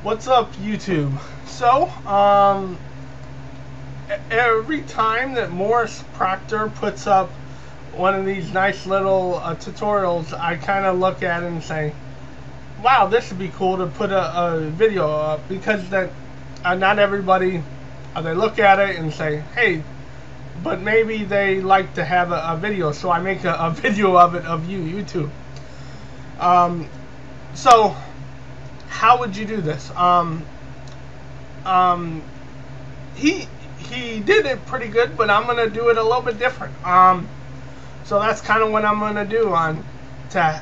What's up, YouTube? So, every time that Morris Proctor puts up one of these nice little tutorials, I kind of look at it and say, wow, this would be cool to put a video up, because that not everybody, they look at it and say, hey, but maybe they like to have a video, so I make a video of it of YouTube. So how would you do this? He did it pretty good, but I'm gonna do it a little bit different. So that's kind of what I'm gonna do on to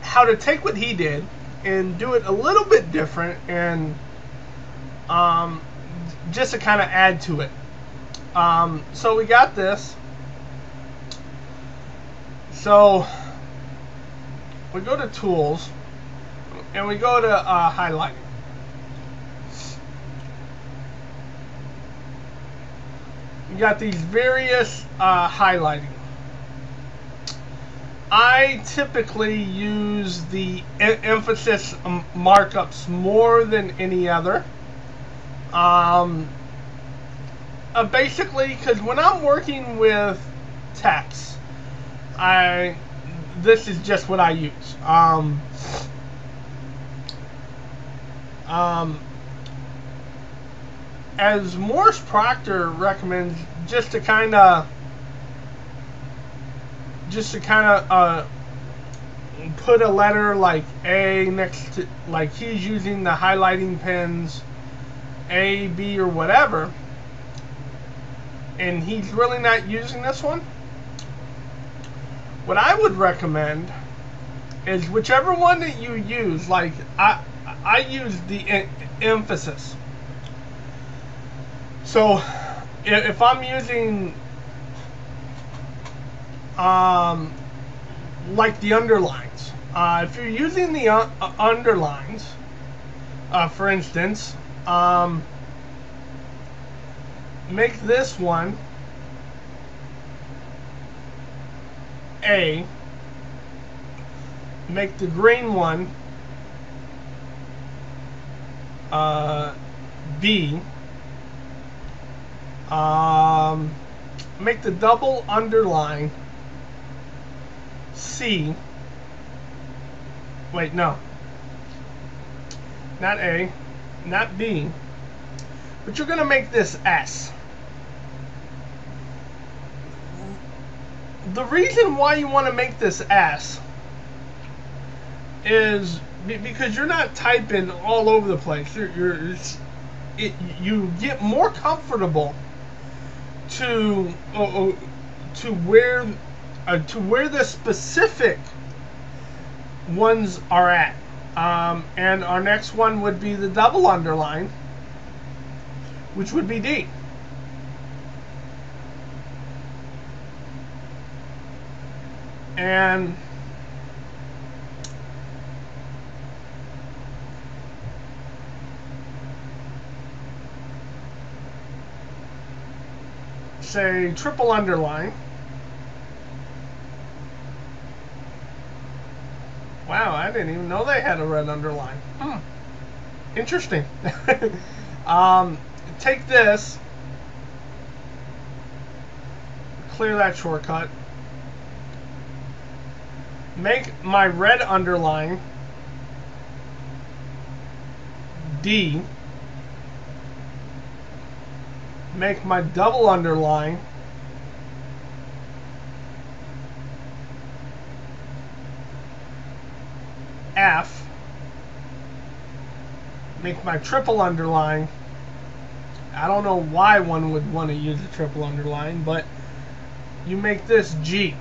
how to take what he did and do it a little bit different, and just to kind of add to it. So we got this. So we go to tools and we go to highlighting. You got these various highlighting. I typically use the emphasis markups more than any other. Basically, because when I'm working with text, this is just what I use. As Morris Proctor recommends, just to kind of put a letter like A next to, like he's using the highlighting pens A, B, or whatever, and he's really not using this one. What I would recommend is whichever one that you use. Like I use the emphasis. So if I'm using like the underlines, if you're using the underlines, for instance, make this one A, make the green one B, make the double underline C. Wait, no, not A, not B, but you're gonna make this S. The reason why you want to make this S is because you're not typing all over the place. You get more comfortable to where the specific ones are at. And our next one would be the double underline, which would be D. And say triple underline. Wow, I didn't even know they had a red underline. Interesting. Take this, clear that shortcut, make my red underline D, make my double underline F, make my triple underline, I don't know why one would want to use a triple underline, but you make this G.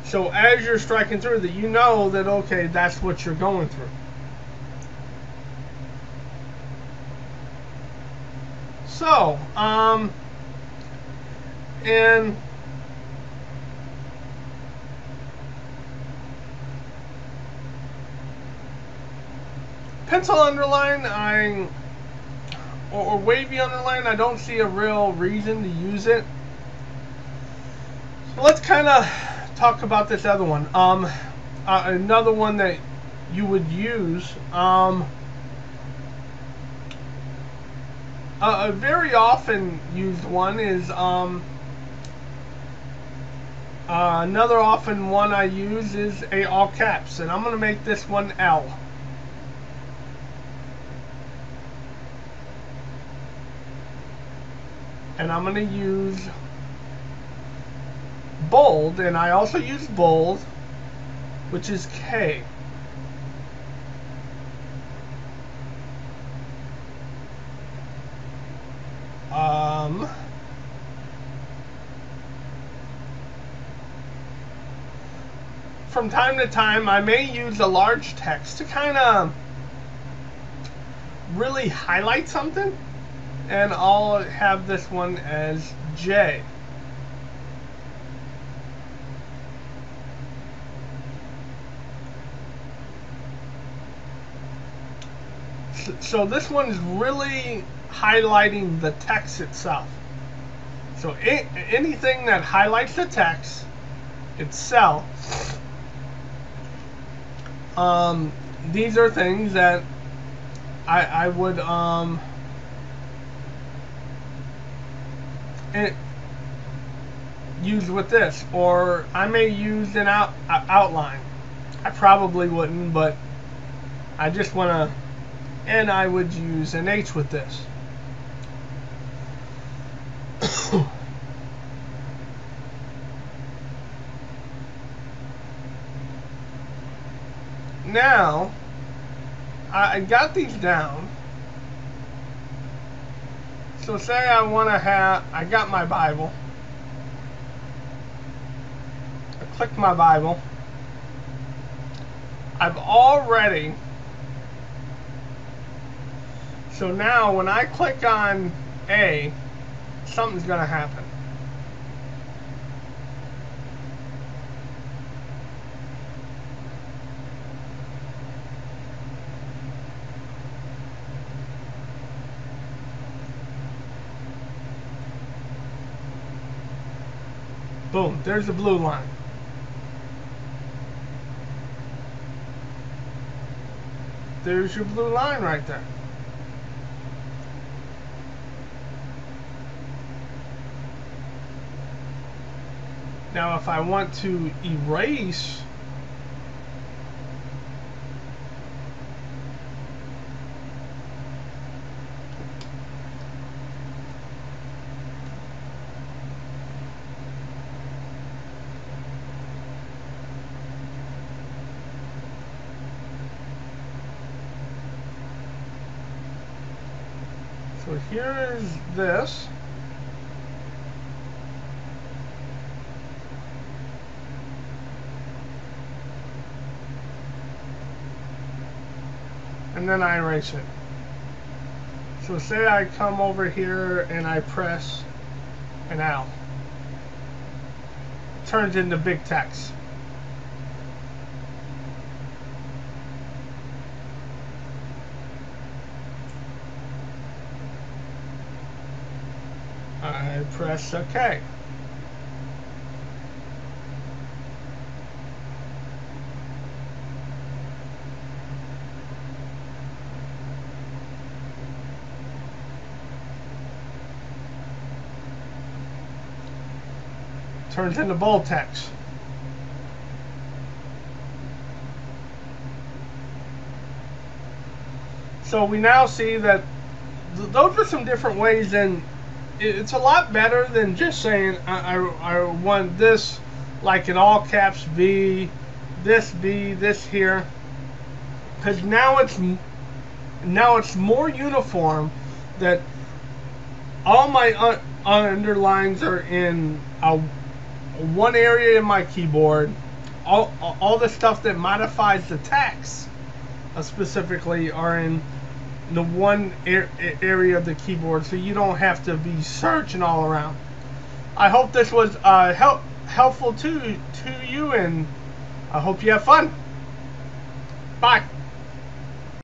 So as you're striking through that, you know that, okay, that's what you're going through. So, and pencil underline, or wavy underline, I don't see a real reason to use it. So let's kind of talk about this other one. Another one that you would use a very often used one is another often one I use is a all caps, and I'm going to make this one L. And I'm going to use bold, and I also use bold, which is K. From time to time, I may use a large text to kind of really highlight something, and I'll have this one as J. So this one is really highlighting the text itself. So anything that highlights the text itself, these are things that I would use with this, or I may use an outline. I probably wouldn't, but I just want to, and I would use an H with this. Now, I got these down. So say I want to have, I got my Bible. I click my Bible. I've already, so now when I click on A, something's going to happen. Boom, there's the blue line. There's your blue line right there. Now if I want to erase so here is this. And then I erase it. So say I come over here and I press an L. It turns into big text. I press OK. Turns into bold text. So we now see that those are some different ways, and it's a lot better than just saying I want this like in all caps B, this here, because now it's more uniform, that all my underlines are in one area in my keyboard. All the stuff that modifies the text specifically are in the one area of the keyboard, so you don't have to be searching all around. I hope this was helpful to you, and I hope you have fun. Bye.